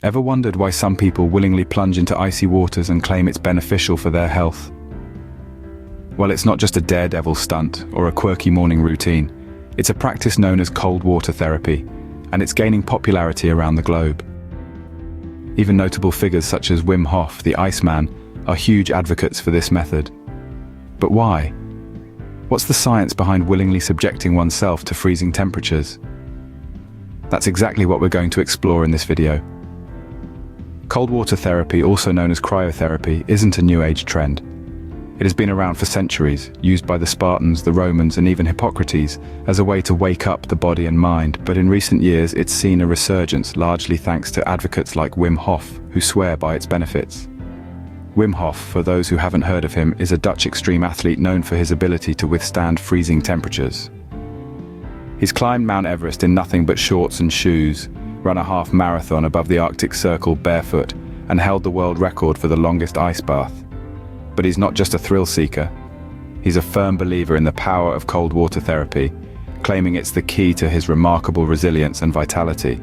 Ever wondered why some people willingly plunge into icy waters and claim it's beneficial for their health? Well, it's not just a daredevil stunt or a quirky morning routine. It's a practice known as cold water therapy, and it's gaining popularity around the globe. Even notable figures such as Wim Hof, the Iceman, are huge advocates for this method. But why? What's the science behind willingly subjecting oneself to freezing temperatures? That's exactly what we're going to explore in this video. Cold water therapy, also known as cryotherapy, isn't a new age trend. It has been around for centuries, used by the Spartans, the Romans, and even Hippocrates as a way to wake up the body and mind, but in recent years it's seen a resurgence, largely thanks to advocates like Wim Hof, who swear by its benefits. Wim Hof, for those who haven't heard of him, is a Dutch extreme athlete known for his ability to withstand freezing temperatures. He's climbed Mount Everest in nothing but shorts and shoes, run a half marathon above the Arctic Circle barefoot, and held the world record for the longest ice bath. But he's not just a thrill seeker. He's a firm believer in the power of cold water therapy, claiming it's the key to his remarkable resilience and vitality.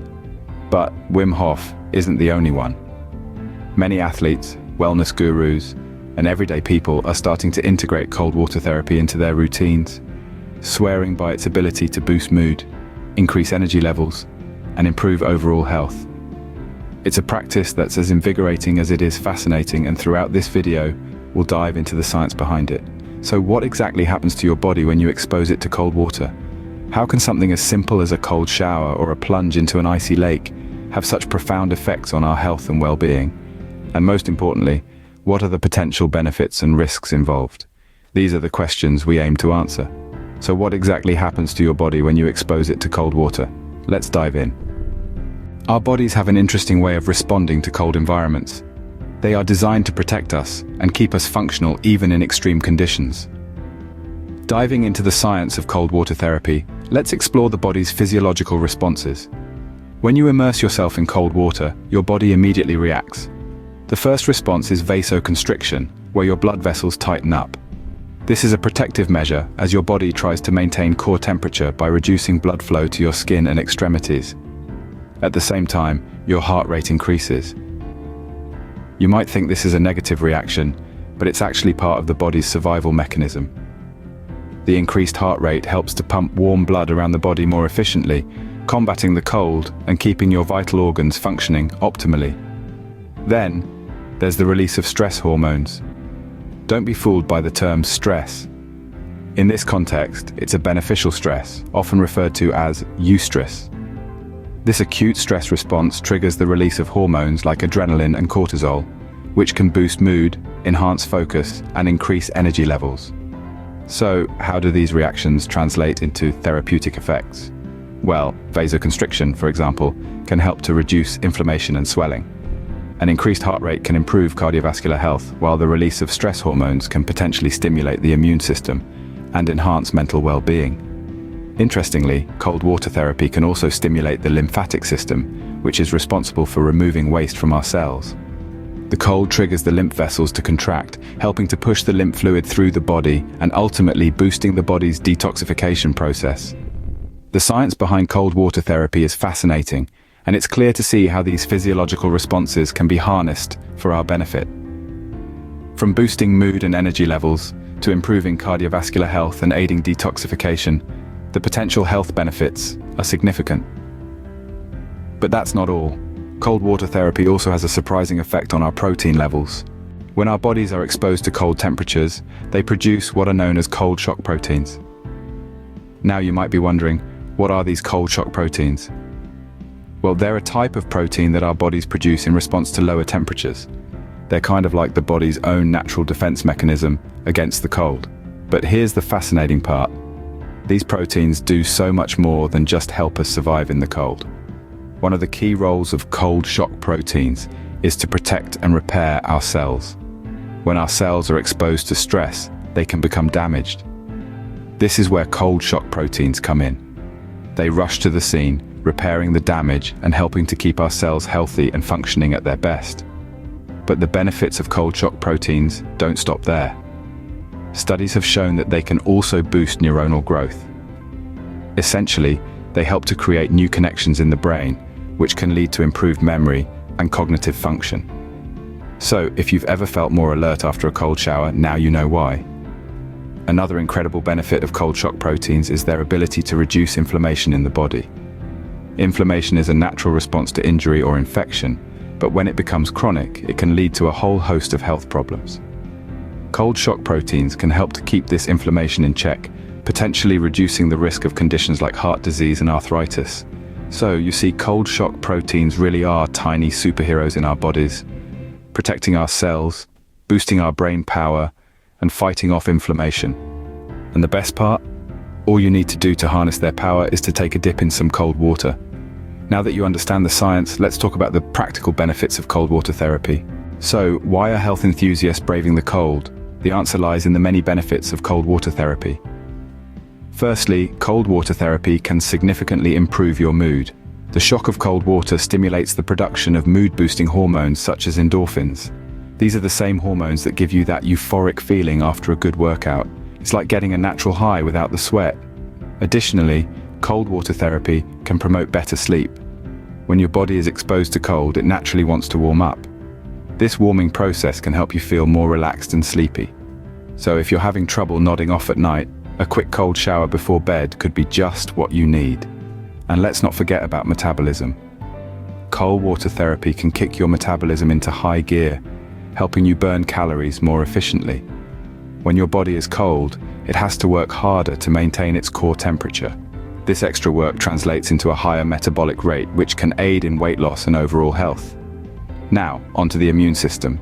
But Wim Hof isn't the only one. Many athletes, wellness gurus, and everyday people are starting to integrate cold water therapy into their routines, swearing by its ability to boost mood, increase energy levels, and improve overall health. It's a practice that's as invigorating as it is fascinating, and throughout this video, we'll dive into the science behind it. So what exactly happens to your body when you expose it to cold water? How can something as simple as a cold shower or a plunge into an icy lake have such profound effects on our health and well-being? And most importantly, what are the potential benefits and risks involved? These are the questions we aim to answer. So what exactly happens to your body when you expose it to cold water? Let's dive in. Our bodies have an interesting way of responding to cold environments. They are designed to protect us and keep us functional even in extreme conditions. Diving into the science of cold water therapy, let's explore the body's physiological responses. When you immerse yourself in cold water, your body immediately reacts. The first response is vasoconstriction, where your blood vessels tighten up. This is a protective measure as your body tries to maintain core temperature by reducing blood flow to your skin and extremities. At the same time, your heart rate increases. You might think this is a negative reaction, but it's actually part of the body's survival mechanism. The increased heart rate helps to pump warm blood around the body more efficiently, combating the cold and keeping your vital organs functioning optimally. Then, there's the release of stress hormones. Don't be fooled by the term stress. In this context, it's a beneficial stress, often referred to as eustress. This acute stress response triggers the release of hormones like adrenaline and cortisol, which can boost mood, enhance focus, and increase energy levels. So, how do these reactions translate into therapeutic effects? Well, vasoconstriction, for example, can help to reduce inflammation and swelling. An increased heart rate can improve cardiovascular health, while the release of stress hormones can potentially stimulate the immune system and enhance mental well-being. Interestingly, cold water therapy can also stimulate the lymphatic system, which is responsible for removing waste from our cells. The cold triggers the lymph vessels to contract, helping to push the lymph fluid through the body and ultimately boosting the body's detoxification process. The science behind cold water therapy is fascinating, and it's clear to see how these physiological responses can be harnessed for our benefit. From boosting mood and energy levels to improving cardiovascular health and aiding detoxification, the potential health benefits are significant. But that's not all. Cold water therapy also has a surprising effect on our protein levels. When our bodies are exposed to cold temperatures, they produce what are known as cold shock proteins. Now you might be wondering, what are these cold shock proteins? Well, they're a type of protein that our bodies produce in response to lower temperatures. They're kind of like the body's own natural defense mechanism against the cold. But here's the fascinating part. These proteins do so much more than just help us survive in the cold. One of the key roles of cold shock proteins is to protect and repair our cells. When our cells are exposed to stress, they can become damaged. This is where cold shock proteins come in. They rush to the scene, repairing the damage and helping to keep our cells healthy and functioning at their best. But the benefits of cold shock proteins don't stop there. Studies have shown that they can also boost neuronal growth. Essentially, they help to create new connections in the brain, which can lead to improved memory, and cognitive function. So, if you've ever felt more alert after a cold shower, now you know why. Another incredible benefit of cold shock proteins is their ability to reduce inflammation in the body. Inflammation is a natural response to injury or infection, but when it becomes chronic, it can lead to a whole host of health problems. Cold shock proteins can help to keep this inflammation in check, potentially reducing the risk of conditions like heart disease and arthritis. So, you see, cold shock proteins really are tiny superheroes in our bodies, protecting our cells, boosting our brain power, and fighting off inflammation. And the best part? All you need to do to harness their power is to take a dip in some cold water. Now that you understand the science, let's talk about the practical benefits of cold water therapy. So, why are health enthusiasts braving the cold? The answer lies in the many benefits of cold water therapy. Firstly, cold water therapy can significantly improve your mood. The shock of cold water stimulates the production of mood-boosting hormones such as endorphins. These are the same hormones that give you that euphoric feeling after a good workout. It's like getting a natural high without the sweat. Additionally, cold water therapy can promote better sleep. When your body is exposed to cold, it naturally wants to warm up. This warming process can help you feel more relaxed and sleepy. So if you're having trouble nodding off at night, a quick cold shower before bed could be just what you need. And let's not forget about metabolism. Cold water therapy can kick your metabolism into high gear, helping you burn calories more efficiently. When your body is cold, it has to work harder to maintain its core temperature. This extra work translates into a higher metabolic rate, which can aid in weight loss and overall health. Now, onto the immune system.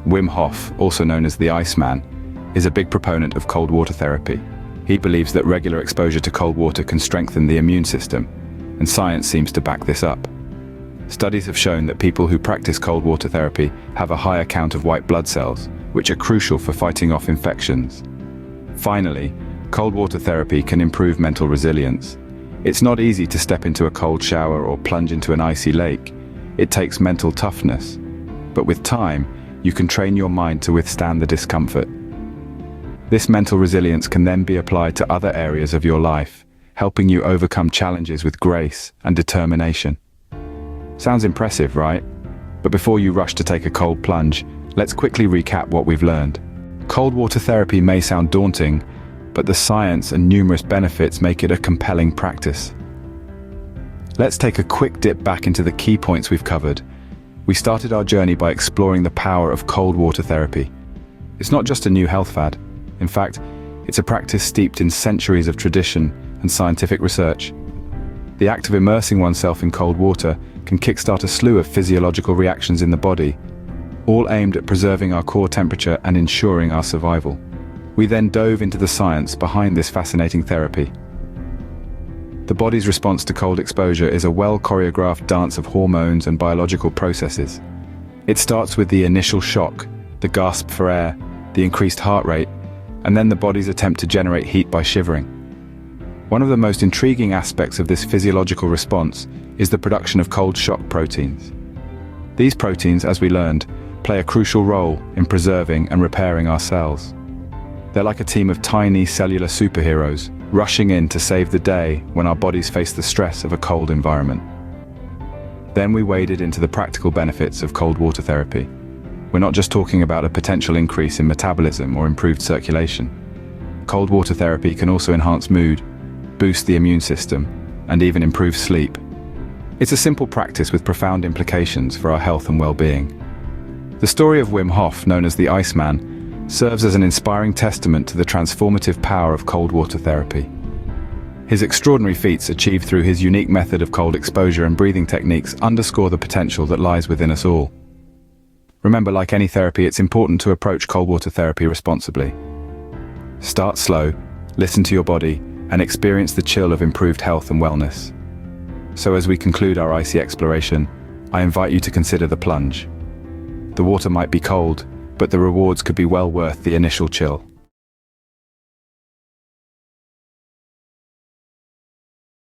Wim Hof, also known as the Iceman, is a big proponent of cold water therapy. He believes that regular exposure to cold water can strengthen the immune system, and science seems to back this up. Studies have shown that people who practice cold water therapy have a higher count of white blood cells, which are crucial for fighting off infections. Finally, cold water therapy can improve mental resilience. It's not easy to step into a cold shower or plunge into an icy lake. It takes mental toughness. But with time, you can train your mind to withstand the discomfort. This mental resilience can then be applied to other areas of your life, helping you overcome challenges with grace and determination. Sounds impressive, right? But before you rush to take a cold plunge, let's quickly recap what we've learned. Cold water therapy may sound daunting, but the science and numerous benefits make it a compelling practice. Let's take a quick dip back into the key points we've covered. We started our journey by exploring the power of cold water therapy. It's not just a new health fad. In fact, it's a practice steeped in centuries of tradition and scientific research. The act of immersing oneself in cold water can kickstart a slew of physiological reactions in the body, all aimed at preserving our core temperature and ensuring our survival. We then dove into the science behind this fascinating therapy. The body's response to cold exposure is a well-choreographed dance of hormones and biological processes. It starts with the initial shock, the gasp for air, the increased heart rate, and then the body's attempt to generate heat by shivering. One of the most intriguing aspects of this physiological response is the production of cold shock proteins. These proteins, as we learned, play a crucial role in preserving and repairing our cells. They're like a team of tiny cellular superheroes, rushing in to save the day when our bodies face the stress of a cold environment. Then we waded into the practical benefits of cold water therapy. We're not just talking about a potential increase in metabolism or improved circulation. Cold water therapy can also enhance mood, boost the immune system, and even improve sleep. It's a simple practice with profound implications for our health and well-being. The story of Wim Hof, known as the Iceman, serves as an inspiring testament to the transformative power of cold water therapy. His extraordinary feats achieved through his unique method of cold exposure and breathing techniques underscore the potential that lies within us all. Remember, like any therapy, it's important to approach cold water therapy responsibly. Start slow, listen to your body, and experience the chill of improved health and wellness. So as we conclude our icy exploration, I invite you to consider the plunge. The water might be cold, but the rewards could be well worth the initial chill.